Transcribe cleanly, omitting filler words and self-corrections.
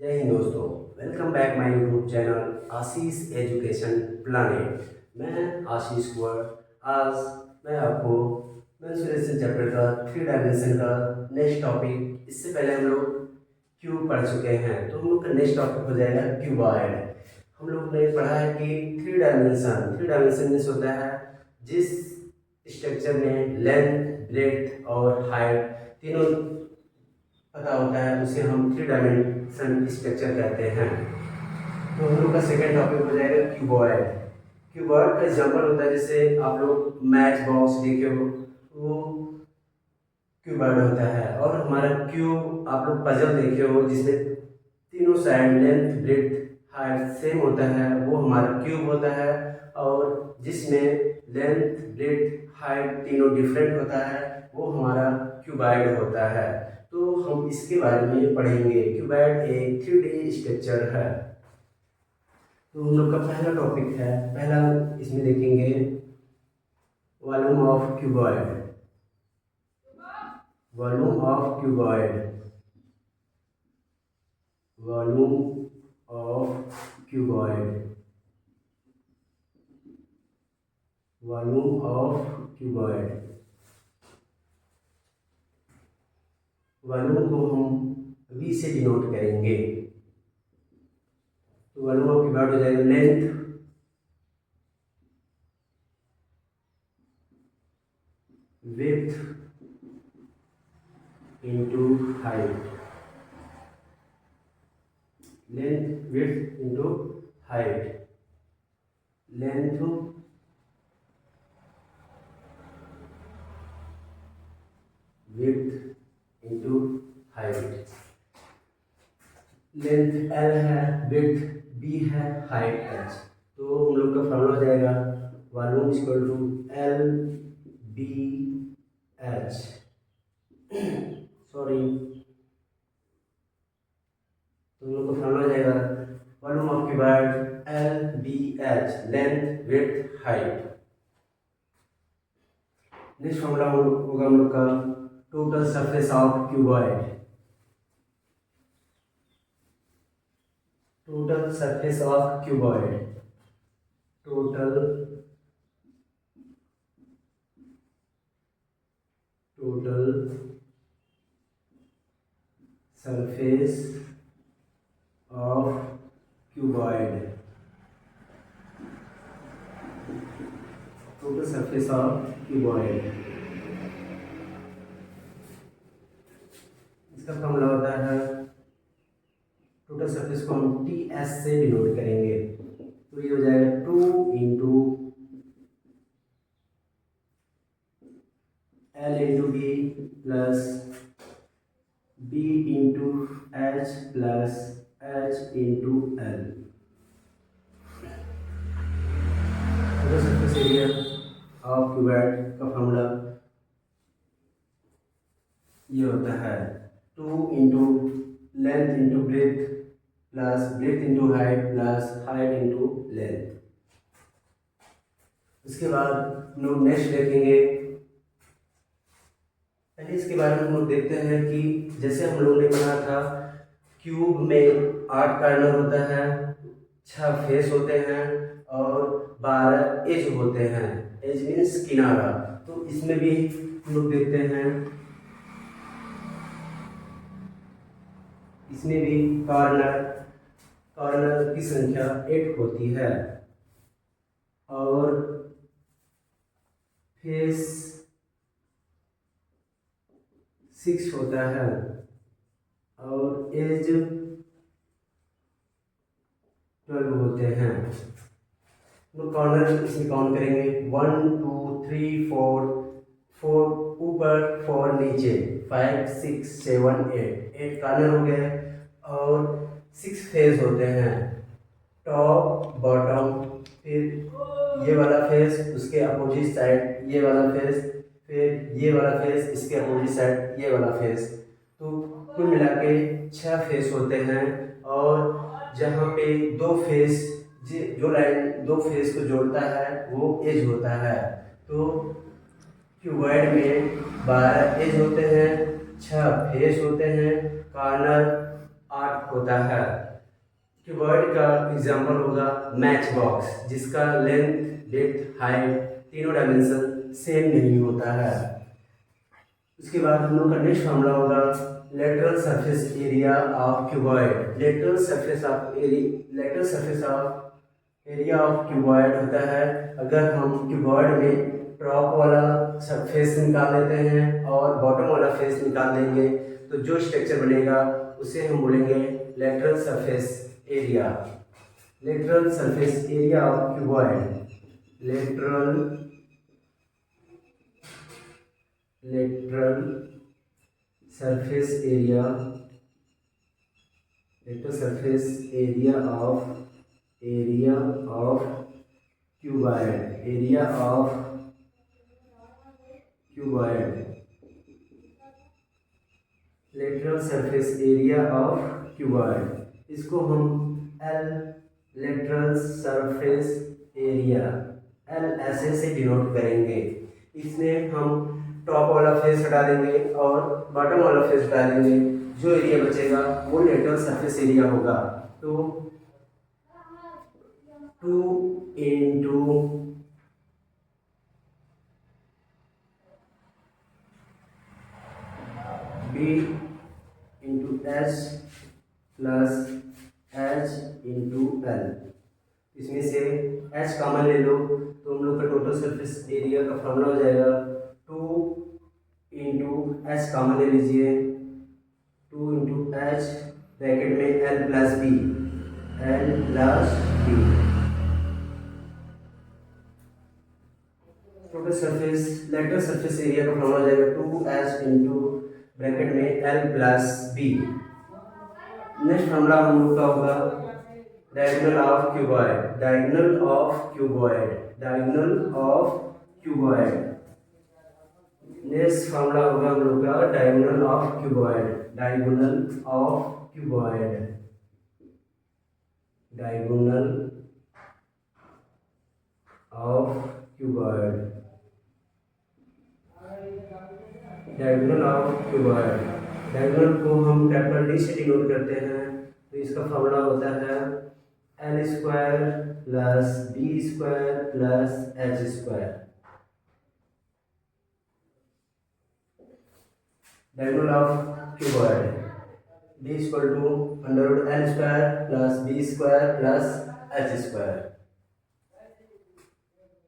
जय हिंद दोस्तों। Welcome back my YouTube channel Ashish education planet. मैं आशीष कुंवर। आज मैं आपको मेंसुरेशन चैप्टर का 3 डायमेंशन का नेक्स्ट टॉपिक, इससे पहले हम लोग क्यूब पढ़ चुके हैं, तो हम लोग का नेक्स्ट टॉपिक हो जाएगा क्यूबॉइड। हम लोग ने पढ़ा है कि 3 डायमेंशन मीन्स होता है जिस स्ट्रक्चर में लेंथ, ब्रेथ और हाइट तीनों पता होता है, उसे हम 3 डायमेंशन स्ट्रक्चर कहते हैं। तो हम लोग का सेकेंड टॉपिक हो जाएगा क्यूबॉइड। क्यूबॉइड का एग्जाम्पल होता है, जैसे आप लोग मैच बॉक्स देखे हो, वो क्यूबॉइड होता है। और हमारा क्यूब, आप लोग पजल देखे हो जिसमें तीनों side length, breadth, height same होता है, वो हमारा क्यूब होता है। और जिसमें लेंथ, ब्रेथ, हाइट तीनों डिफरेंट होता है, वो हमारा क्यूबॉइड होता है। तो हम इसके बारे में पढ़ेंगे। क्यूबॉइड एक 3D स्ट्रक्चर है। तो हम लोग का पहला टॉपिक है, पहला इसमें देखेंगे volume of cuboid. Volume of cuboid. Volume of cuboid. Volume of cuboid. Volume को हम V से डिनोट करेंगे। तो वॉल्यूम ऑफ क्यूबॉइड हो जाएगा length, width into height. Length, width into height. Length, width into height. Length L है, width B है, height H। तो हम लोग का फॉर्मूला हो जाएगा volume equal to L B H। Sorry, तो हम लोग का फॉर्मूला हो जाएगा volume of cuboid L B H, length, width, height. Next formula होगा हम लोग का total surface of cuboid. Total surface of cuboid. Total surface of cuboid. Total surface of cuboid. इसका फॉर्मूला होता है, टोटल सरफेस को हम TS से डिनोट करेंगे। तो ये हो जाएगा 2 into L into B plus B into H plus H into L। Total surface area of cuboid का फॉर्मूला ये होता है 2 into length into breadth plus breadth into height plus height into length. उसके बाद हम लोग नेक्स्ट देखेंगे। पहले इसके बारे में हम लोग देखते हैं कि जैसे हम लोगों ने पढ़ा था, क्यूब में 8 कॉर्नर होता है, 6 फेस होते हैं और 12 एज होते हैं। एज मीन्स किनारा। तो इसमें भी हम लोग देखते हैं, इसमें भी कॉर्नर की संख्या 8 होती है और फेस 6 होता है और एज 12 होते हैं। तो कॉर्नर इसमें काउंट करेंगे 1 2 3 4, 4 ऊपर 4 नीचे, 5 6 7 8 कॉर्नर हो गए। और 6 फेस होते हैं, टॉप, बॉटम, फिर ये वाला फेस, उसके अपोजिट साइड ये वाला फेस, फिर ये वाला फेस, इसके अपोजिट साइड ये वाला फेस। तो कुल मिला के 6 फेस होते हैं। और जहाँ पे 2 फेस, जो लाइन 2 फेस को जोड़ता है वो एज होता है। तो क्यूबॉइड में 12 एज होते हैं, 6 फेस होते हैं, कॉर्नर 8 होता है। क्यूबॉइड का एग्जाम्पल होगा मैच बॉक्स, जिसका लेंथ, डेप्थ, हाइट तीनों डायमेंशन सेम नहीं होता है। उसके बाद हम लोग का नेक्स्ट फॉर्मूला होगा lateral surface area of cuboid. Lateral surface of area of cuboid होता है, अगर हम क्यूबॉइड में टॉप वाला सरफेस निकाल लेते हैं और बॉटम वाला फेस निकाल देंगे तो जो स्ट्रक्चर बनेगा उसे हम बोलेंगे lateral surface area. Lateral surface area of cuboid, lateral surface area lateral surface area of cuboid, lateral surface area of cuboid, इसको हम L lateral surface area L ऐसे से डिनोट करेंगे। इसमें हम टॉप वाला फेस हटा देंगे और बॉटम वाला फेस हटा देंगे, जो एरिया बचेगा वो लेटरल सरफेस एरिया होगा। तो 2 into B into H plus H into L. इसमें से एच कॉमन ले लो तो हम लोग का टोटल सरफेस एरिया का फॉर्मूला हो जाएगा 2 इंटू एच कॉमन ले लीजिए, 2 इंटू एच ब्रैकेट में L plus B, total surface lateral surface area का फॉर्मूला हो जाएगा 2h इंटू ब्रैकेट में L plus B. Next formula हम लोग का होगा diagonal of cuboid. Next formula होगा हम लोग का डायगोनल ऑफ क्यूबॉइड। डायगोनल को हम कैपिटल डी से डिनोट करते हैं, तो इसका फॉर्मूला होता है L square plus B square plus H square. Diagonal of cuboid d equal to under root L square plus B square plus H square.